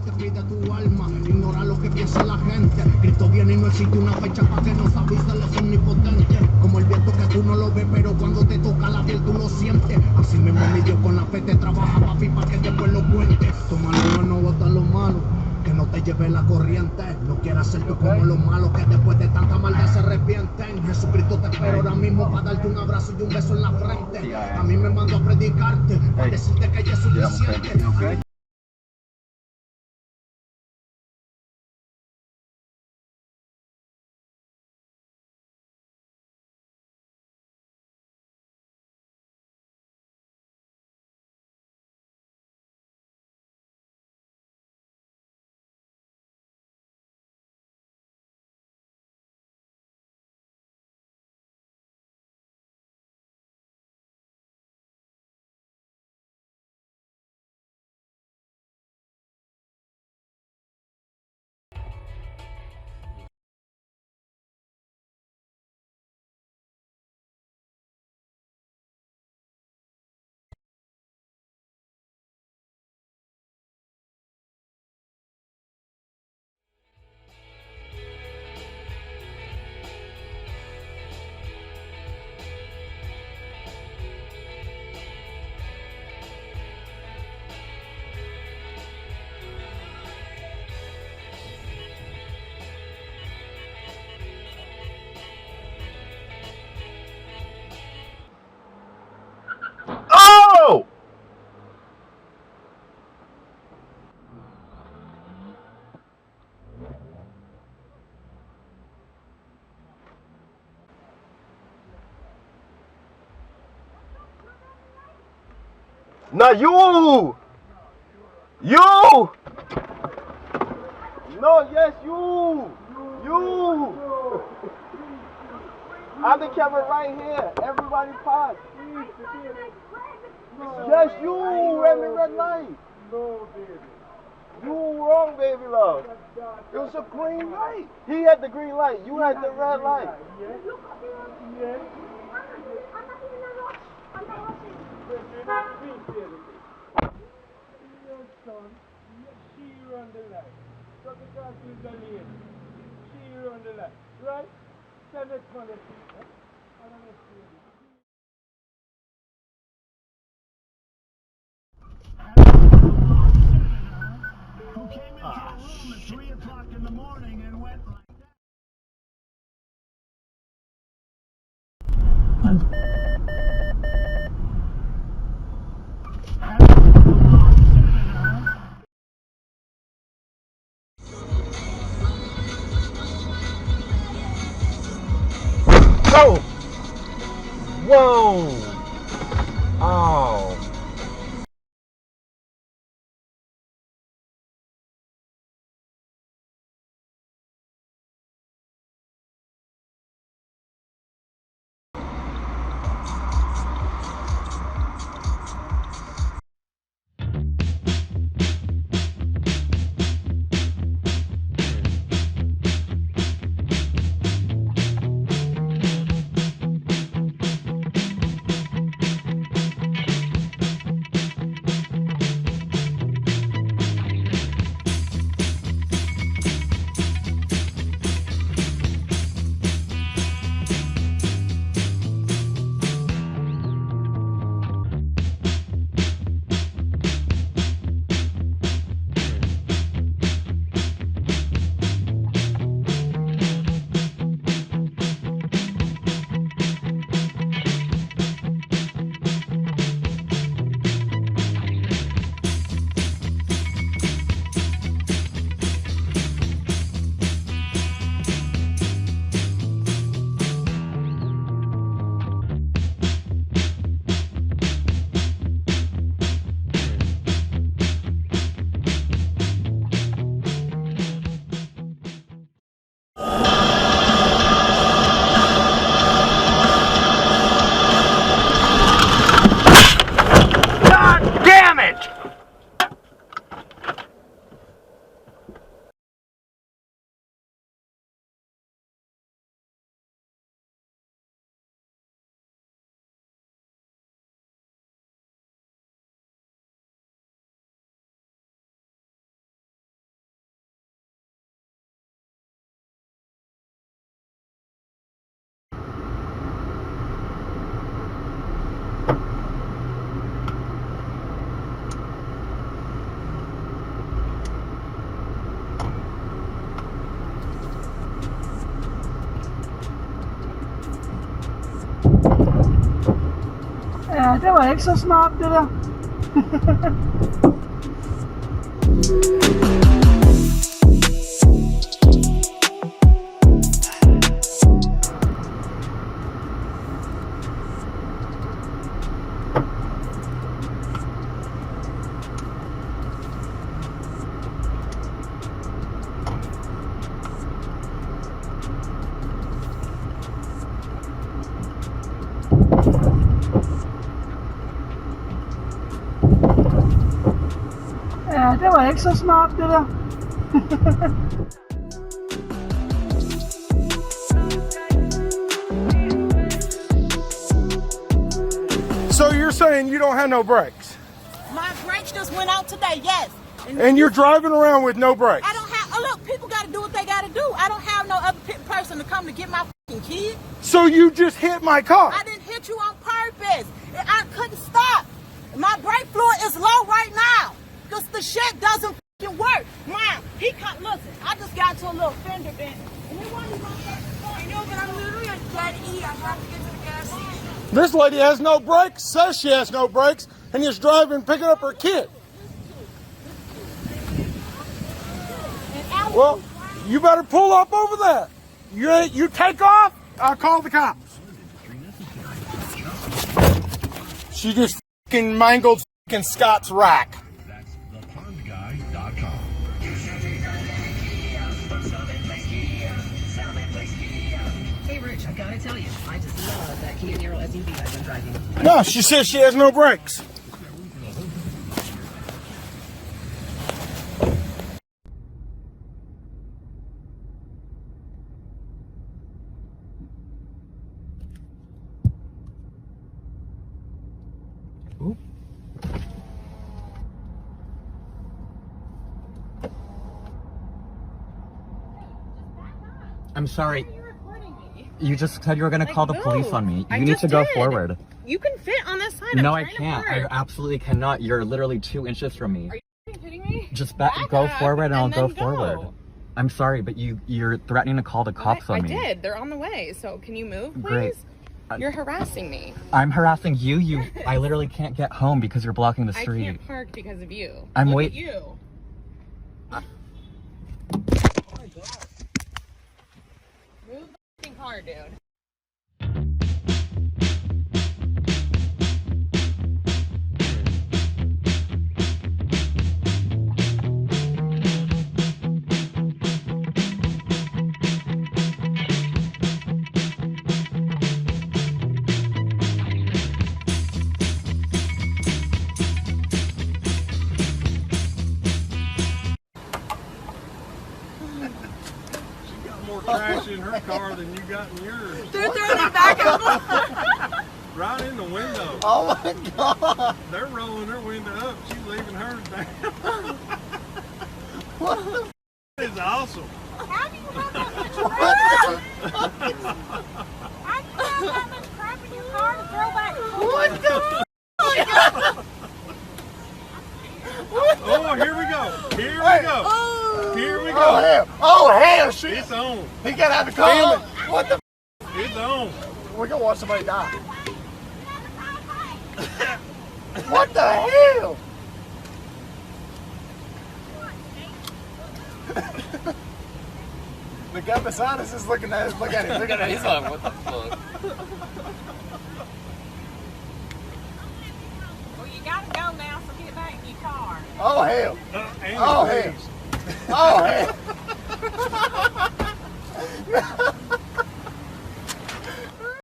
te pide tu alma. Ignora lo que piensa la gente. Cristo viene y no existe una fecha para que nos avise, Él es omnipotente. Como el viento que tú no lo ves, pero cuando te toca la piel tú lo sientes. Así mismo mi Dios con la fe te trabaja, papi, para que después lo cuente. Toma lo bueno, bota lo malo, que no te lleve la corriente. No quieras ser tú como los malos que después de tanta maldad se arrepienten. Jesucristo te espera ahora mismo para darte un abrazo y un beso en la frente. A mí me mandó a predicarte, para decirte que ella es suficiente. Oh! No, you! You! No, yes, you! You! I have the camera right here. Everybody pause. Yes, you ran the red light. No, baby. You wrong, baby love. It was a green light. He had the green light. You had the red light. Yes. Yes. Your son, she run the light. So because she's the lady, she run the light. Right? Send it for the people. I don't know. Who came into a room at 3 o'clock in the morning and went like that? Oh! Whoa! Oh! Det var ikke så smart, det der. Ja, det var ikke så smart, det der. So you're saying you don't have no brakes? My brakes just went out today, yes. And you're driving around with no brakes? I don't have, oh look, people gotta do what they gotta do. I don't have no other person to come to get my fucking kid. So you just hit my car? I didn't hit you on purpose. I couldn't stop. My brake fluid is low right now. Because the shit doesn't fucking work. Mom, he cut, listen, I just got to a little fender bend. And it wasn't even I know, but I'm literally a dead E. I have to get to the gas station. This lady has no brakes, says she has no brakes, and is driving, picking up her kid. Well, you better pull up over there. You take off, I'll call the cops. She just fucking mangled fucking Scott's rack. That's thepondguy.com. Hey Rich, I gotta tell you, I just love that Kia Niro SUV I've been driving. No, she says she has no brakes. I'm sorry. You just said you were going to call the police on me. I You need just to go did. forward. You can fit on this side. No, I'm I trying to can't. I park. absolutely cannot. You're literally 2 inches from me. Are you kidding me? Just Back go up forward and I'll and go then forward. go. I'm sorry, but you're threatening to call the cops I on me. did. They're on the way. So can you move, please? Great. You're harassing me. I'm harassing you. I literally can't get home because you're blocking the street. I can't park because of you. I'm Look wait- at you. Oh my God. Move the f***ing car, dude. More trash in her car than you got in yours. They're throwing it back and forth. Right in the window. Oh my God. They're rolling their window up. She's leaving hers down. What the That is awesome. How do you have that much crap? How do you have that much crap in your car to throw back and forth? What the Oh, here we go. Here we go. Here we Oh go. hell! Oh hell! Shit! It's on. He got out of the car. What the? It's on. We're gonna watch somebody die. What the hell? The guy beside us is looking at us. Look at him. Look at him. He's like, what the fuck? Well, you gotta go now, so get back in your car. Oh hell! And Oh the hell! police. Oh hell!